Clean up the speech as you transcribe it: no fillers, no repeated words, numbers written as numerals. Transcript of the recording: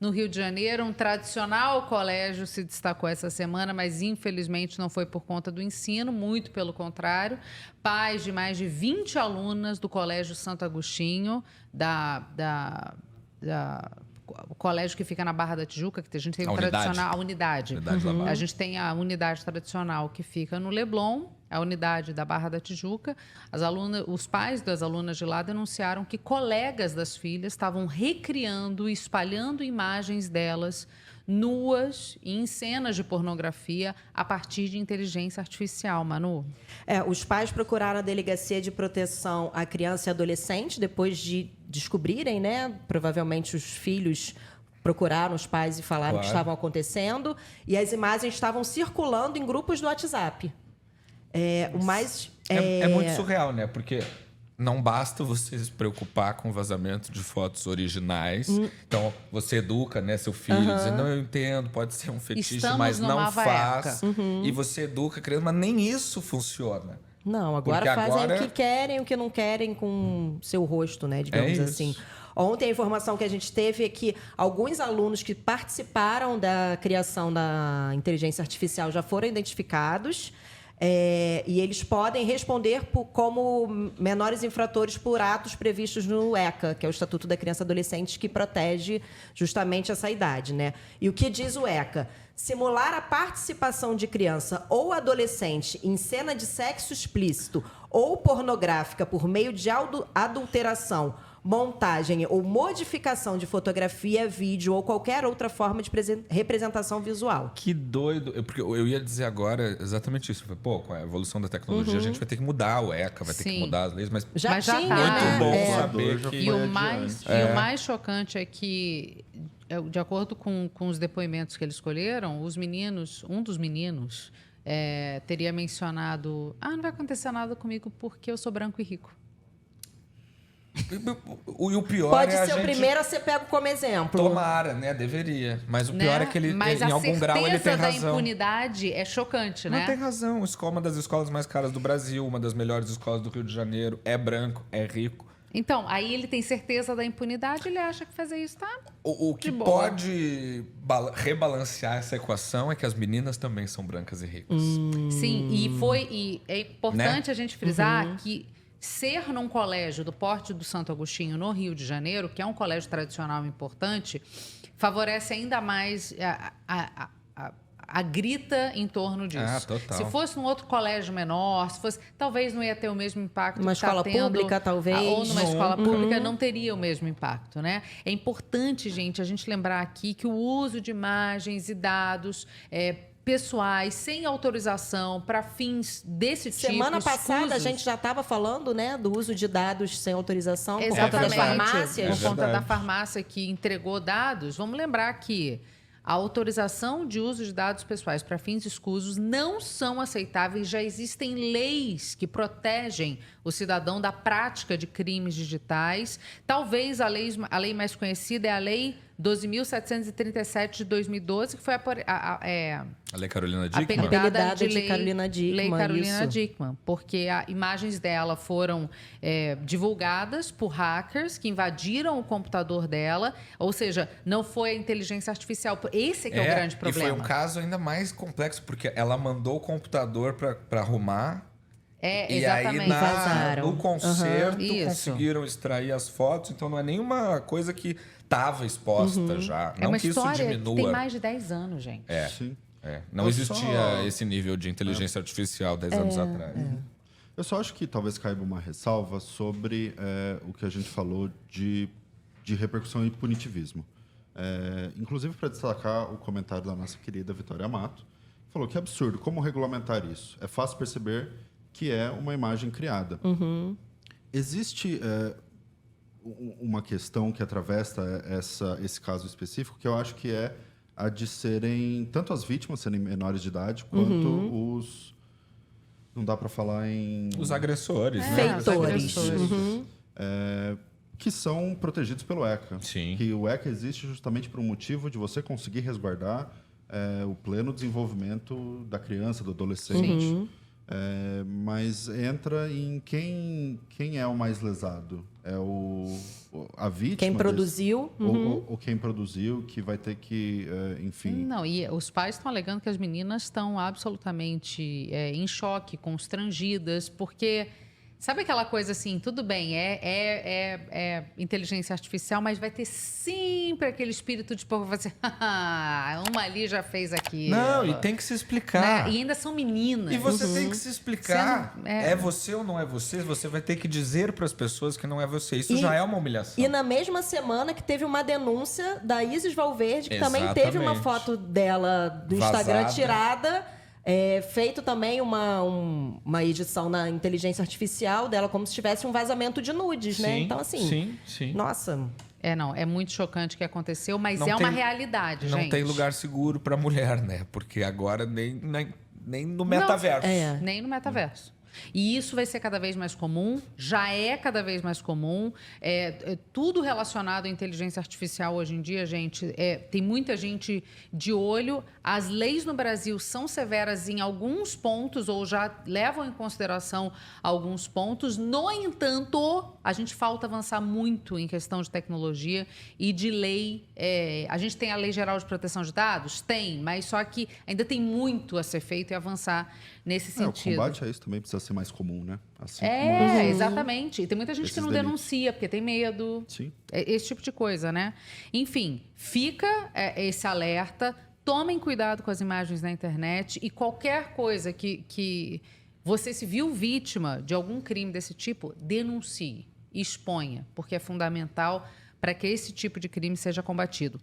no Rio de Janeiro. Um tradicional colégio se destacou essa semana, mas infelizmente não foi por conta do ensino, muito pelo contrário. Pais de mais de 20 alunas do Colégio Santo Agostinho, o colégio que fica na Barra da Tijuca, que a gente tem o tradicional, a unidade. A gente tem a unidade tradicional que fica no Leblon, a unidade da Barra da Tijuca. Os pais das alunas de lá denunciaram que colegas das filhas estavam recriando e espalhando imagens delas nuas e em cenas de pornografia a partir de inteligência artificial, Manu. Os pais procuraram a Delegacia de Proteção à Criança e Adolescente depois de descobrirem, né? Provavelmente os filhos procuraram os pais e falaram que estavam acontecendo. E as imagens estavam circulando em grupos do WhatsApp. É muito surreal, né? Porque não basta você se preocupar com o vazamento de fotos originais. Então, você educa, né, seu filho, dizendo, não, eu entendo, pode ser um fetiche, mas não faz. E você educa a criança, mas nem isso funciona. Não, agora fazem o que querem, o que não querem com seu rosto, né, digamos assim. Ontem a informação que a gente teve é que alguns alunos que participaram da criação da inteligência artificial já foram identificados. E eles podem responder como menores infratores por atos previstos no ECA, que é o Estatuto da Criança e Adolescente, que protege justamente essa idade, né? E o que diz o ECA? Simular a participação de criança ou adolescente em cena de sexo explícito ou pornográfica por meio de adulteração, montagem ou modificação de fotografia, vídeo ou qualquer outra forma de representação visual. Que doido. Porque eu ia dizer agora exatamente isso. Pô, com a evolução da tecnologia, a gente vai ter que mudar o ECA, vai ter que mudar as leis, mas já tinha, tá, muito bom saber que... E o mais chocante é que, de acordo com os depoimentos que eles escolheram, os meninos, um dos meninos teria mencionado: não vai acontecer nada comigo porque eu sou branco e rico. E o pior pode ser o primeiro a ser pego como exemplo. Tomara, né? Deveria. Mas o pior é que ele, em algum grau, ele tem razão. Mas a certeza da impunidade é chocante, né? Não, tem razão. Uma das escolas mais caras do Brasil, uma das melhores escolas do Rio de Janeiro, é branco, é rico. Então, aí ele tem certeza da impunidade, ele acha que fazer isso tá O que pode rebalancear essa equação é que as meninas também são brancas e ricas. Sim, e é importante, né, a gente frisar que ser num colégio do porte do Santo Agostinho, no Rio de Janeiro, que é um colégio tradicional importante, favorece ainda mais a grita em torno disso. Total. Se fosse num outro colégio menor, talvez não ia ter o mesmo impacto. Uma escola pública, talvez. Ou numa escola pública não teria o mesmo impacto, né? É importante, gente, a gente lembrar aqui que o uso de imagens e dados pessoais, sem autorização, para fins desse tipo. Semana passada a gente já estava falando, né, do uso de dados sem autorização por conta das farmácias. Por conta da farmácia que entregou dados. Vamos lembrar que a autorização de uso de dados pessoais para fins escusos não são aceitáveis. Já existem leis que protegem o cidadão da prática de crimes digitais. Talvez a lei mais conhecida é a Lei 12.737 de 2012, que foi a Lei Carolina Dickmann? Apelidada de Carolina Dickmann. Lei Carolina Dickmann, porque imagens dela foram divulgadas por hackers que invadiram o computador dela, ou seja, não foi a inteligência artificial. Esse que é o grande problema. E foi um caso ainda mais complexo, porque ela mandou o computador para arrumar. Exatamente. E aí, no concerto, conseguiram extrair as fotos. Então, não é nenhuma coisa que estava exposta já. Não uma que história isso diminua. Que tem mais de 10 anos, gente. Sim. Não existia esse nível de inteligência artificial 10 anos atrás. Eu só acho que talvez caiba uma ressalva sobre o que a gente falou de repercussão e punitivismo. Inclusive, para destacar o comentário da nossa querida Vitória Amato, falou que é absurdo. Como regulamentar isso? É fácil perceber que é uma imagem criada. Existe uma questão que atravessa esse caso específico, que eu acho que é a de serem tanto as vítimas serem menores de idade, quanto os... Não dá para falar em... Os agressores, né? Feitores. Que são protegidos pelo ECA. Sim. Que o ECA existe justamente por um motivo de você conseguir resguardar o pleno desenvolvimento da criança, do adolescente. Mas entra em quem é o mais lesado. É a vítima? Quem produziu. Ou quem produziu, que vai ter que, enfim... Não, e os pais estão alegando que as meninas estão absolutamente em choque, constrangidas, porque... Sabe aquela coisa assim, tudo bem, é inteligência artificial, mas vai ter sempre aquele espírito de povo, vai ser, uma ali já fez aqui. Não, e tem que se explicar. Né? E ainda são meninas. E você tem que se explicar. É você ou não é você? Você vai ter que dizer para as pessoas que não é você. Isso já é uma humilhação. E na mesma semana que teve uma denúncia da Isis Valverde, que também teve uma foto dela do Instagram tirada... feito também uma edição na inteligência artificial dela, como se tivesse um vazamento de nudes, né? Então, assim... Sim. Nossa... É muito chocante o que aconteceu, mas uma realidade, gente. Não tem lugar seguro para mulher, né? Porque agora nem no metaverso. Nem no metaverso. E isso vai ser cada vez mais comum, já é cada vez mais comum. Tudo relacionado à inteligência artificial hoje em dia, gente, tem muita gente de olho. As leis no Brasil são severas em alguns pontos, ou já levam em consideração alguns pontos. No entanto, a gente falta avançar muito em questão de tecnologia e de lei. A gente tem a Lei Geral de Proteção de Dados? Tem, mas só que ainda tem muito a ser feito e avançar nesse sentido. O combate a isso também precisa ser mais comum, né? Assim exatamente. E tem muita gente que não denuncia, porque tem medo. Sim. Esse tipo de coisa, né? Enfim, fica esse alerta. Tomem cuidado com as imagens na internet e qualquer coisa que você se viu vítima de algum crime desse tipo, denuncie, exponha, porque é fundamental para que esse tipo de crime seja combatido.